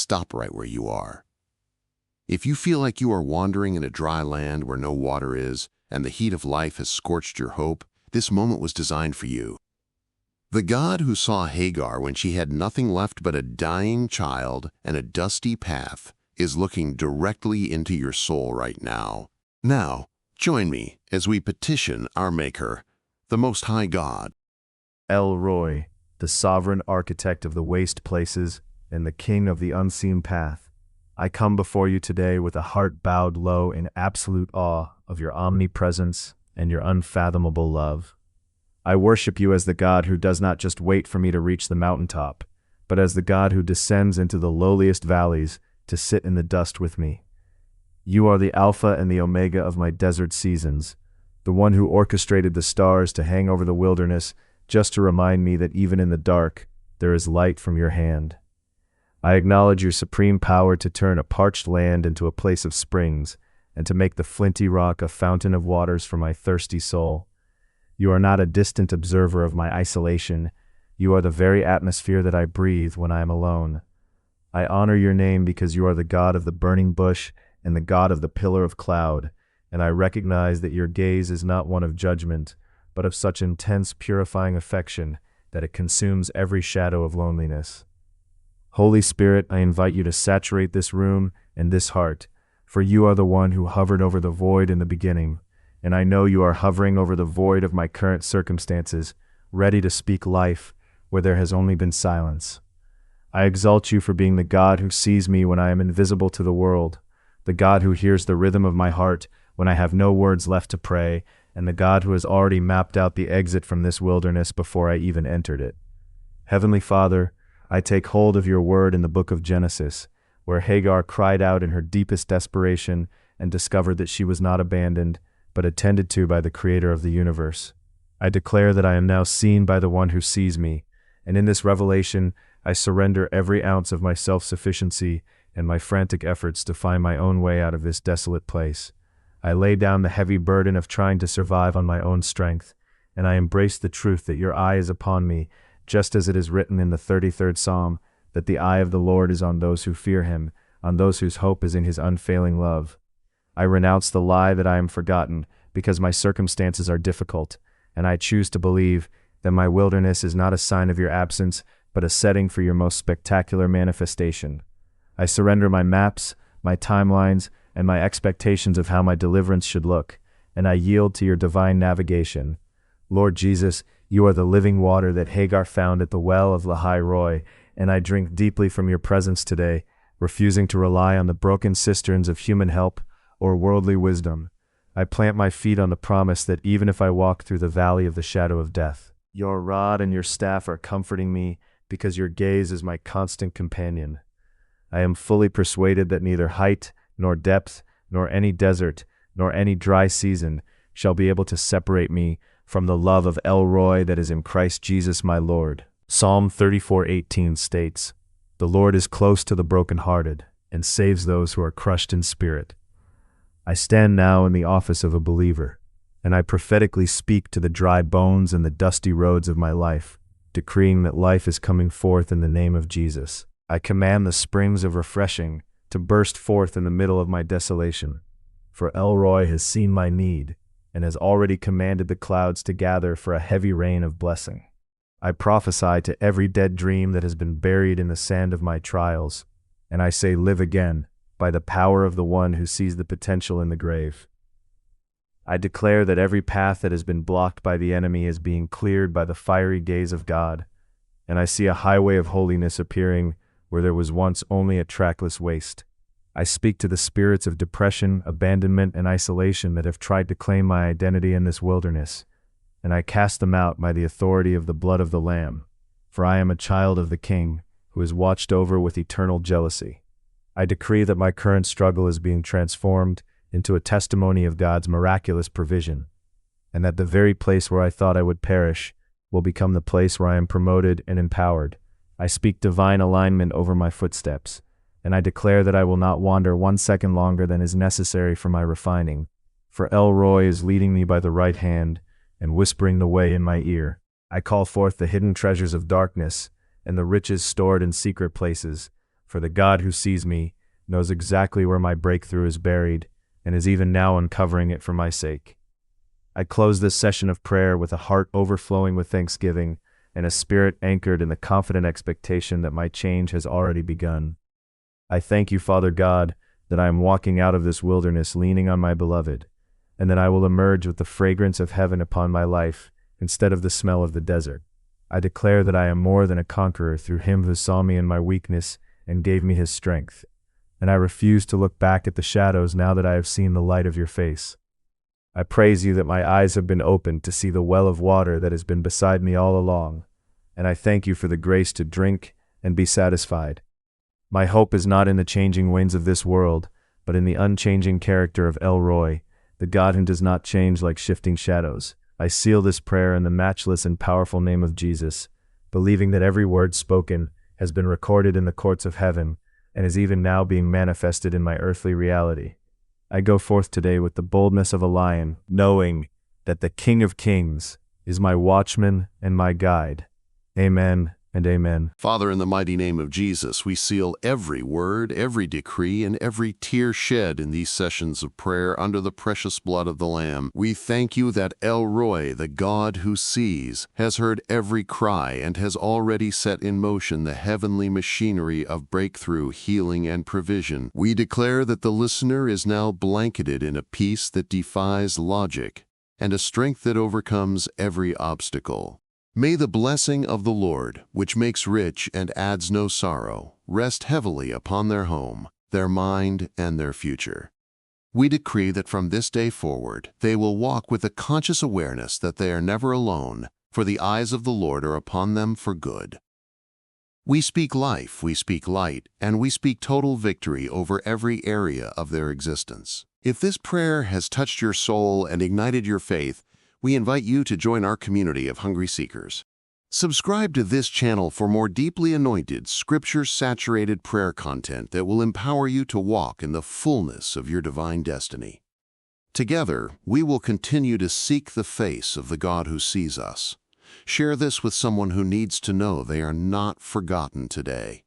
stop right where you are. If you feel like you are wandering in a dry land where no water is, and the heat of life has scorched your hope, this moment was designed for you. The God who saw Hagar when she had nothing left but a dying child and a dusty path is looking directly into your soul right now. Now, join me as we petition our Maker, the Most High God. El-Roi, the sovereign architect of the waste places and the king of the unseen path, I come before you today with a heart bowed low in absolute awe of your omnipresence and your unfathomable love. I worship you as the God who does not just wait for me to reach the mountaintop, but as the God who descends into the lowliest valleys to sit in the dust with me. You are the Alpha and the Omega of my desert seasons, the one who orchestrated the stars to hang over the wilderness just to remind me that even in the dark, there is light from your hand. I acknowledge your supreme power to turn a parched land into a place of springs and to make the flinty rock a fountain of waters for my thirsty soul. You are not a distant observer of my isolation. You are the very atmosphere that I breathe when I am alone. I honor your name because you are the God of the burning bush and the God of the pillar of cloud, and I recognize that your gaze is not one of judgment, but of such intense purifying affection that it consumes every shadow of loneliness. Holy Spirit, I invite you to saturate this room and this heart, for you are the one who hovered over the void in the beginning, and I know you are hovering over the void of my current circumstances, ready to speak life where there has only been silence. I exalt you for being the God who sees me when I am invisible to the world, the God who hears the rhythm of my heart when I have no words left to pray, and the God who has already mapped out the exit from this wilderness before I even entered it. Heavenly Father, I take hold of your word in the book of Genesis, where Hagar cried out in her deepest desperation and discovered that she was not abandoned, but attended to by the Creator of the universe. I declare that I am now seen by the one who sees me, and in this revelation, I surrender every ounce of my self-sufficiency and my frantic efforts to find my own way out of this desolate place. I lay down the heavy burden of trying to survive on my own strength, and I embrace the truth that your eye is upon me, just as it is written in the 33rd Psalm, that the eye of the Lord is on those who fear him, on those whose hope is in his unfailing love. I renounce the lie that I am forgotten, because my circumstances are difficult, and I choose to believe that my wilderness is not a sign of your absence, but a setting for your most spectacular manifestation. I surrender my maps, my timelines, and my expectations of how my deliverance should look, and I yield to your divine navigation. Lord Jesus, you are the living water that Hagar found at the well of El-Roi, and I drink deeply from your presence today, refusing to rely on the broken cisterns of human help or worldly wisdom. I plant my feet on the promise that even if I walk through the valley of the shadow of death, your rod and your staff are comforting me because your gaze is my constant companion. I am fully persuaded that neither height, nor depth, nor any desert, nor any dry season shall be able to separate me from the love of El-Roi that is in Christ Jesus my Lord. Psalm 34:18 states, "The Lord is close to the brokenhearted, and saves those who are crushed in spirit." I stand now in the office of a believer, and I prophetically speak to the dry bones and the dusty roads of my life, decreeing that life is coming forth in the name of Jesus. I command the springs of refreshing to burst forth in the middle of my desolation, for El-Roi has seen my need, and has already commanded the clouds to gather for a heavy rain of blessing. I prophesy to every dead dream that has been buried in the sand of my trials, and I say, live again, by the power of the one who sees the potential in the grave. I declare that every path that has been blocked by the enemy is being cleared by the fiery gaze of God, and I see a highway of holiness appearing where there was once only a trackless waste. I speak to the spirits of depression, abandonment, and isolation that have tried to claim my identity in this wilderness, and I cast them out by the authority of the blood of the Lamb, for I am a child of the King, who is watched over with eternal jealousy. I decree that my current struggle is being transformed into a testimony of God's miraculous provision, and that the very place where I thought I would perish will become the place where I am promoted and empowered. I speak divine alignment over my footsteps, and I declare that I will not wander 1 second longer than is necessary for my refining, for El-Roi is leading me by the right hand and whispering the way in my ear. I call forth the hidden treasures of darkness and the riches stored in secret places, for the God who sees me knows exactly where my breakthrough is buried and is even now uncovering it for my sake. I close this session of prayer with a heart overflowing with thanksgiving and a spirit anchored in the confident expectation that my change has already begun. I thank you, Father God, that I am walking out of this wilderness leaning on my beloved, and that I will emerge with the fragrance of heaven upon my life instead of the smell of the desert. I declare that I am more than a conqueror through him who saw me in my weakness and gave me his strength, and I refuse to look back at the shadows now that I have seen the light of your face. I praise you that my eyes have been opened to see the well of water that has been beside me all along, and I thank you for the grace to drink and be satisfied. My hope is not in the changing winds of this world, but in the unchanging character of El-Roi, the God who does not change like shifting shadows. I seal this prayer in the matchless and powerful name of Jesus, believing that every word spoken has been recorded in the courts of heaven and is even now being manifested in my earthly reality. I go forth today with the boldness of a lion, knowing that the King of Kings is my watchman and my guide. Amen and amen. Father, in the mighty name of Jesus, we seal every word, every decree, and every tear shed in these sessions of prayer under the precious blood of the Lamb. We thank you that El-Roi, the God who sees, has heard every cry and has already set in motion the heavenly machinery of breakthrough, healing, and provision. We declare that the listener is now blanketed in a peace that defies logic and a strength that overcomes every obstacle. May the blessing of the Lord, which makes rich and adds no sorrow, rest heavily upon their home, their mind, and their future. We decree that from this day forward, they will walk with a conscious awareness that they are never alone, for the eyes of the Lord are upon them for good. We speak life, we speak light, and we speak total victory over every area of their existence. If this prayer has touched your soul and ignited your faith, we invite you to join our community of hungry seekers. Subscribe to this channel for more deeply anointed, scripture-saturated prayer content that will empower you to walk in the fullness of your divine destiny. Together, we will continue to seek the face of the God who sees us. Share this with someone who needs to know they are not forgotten today.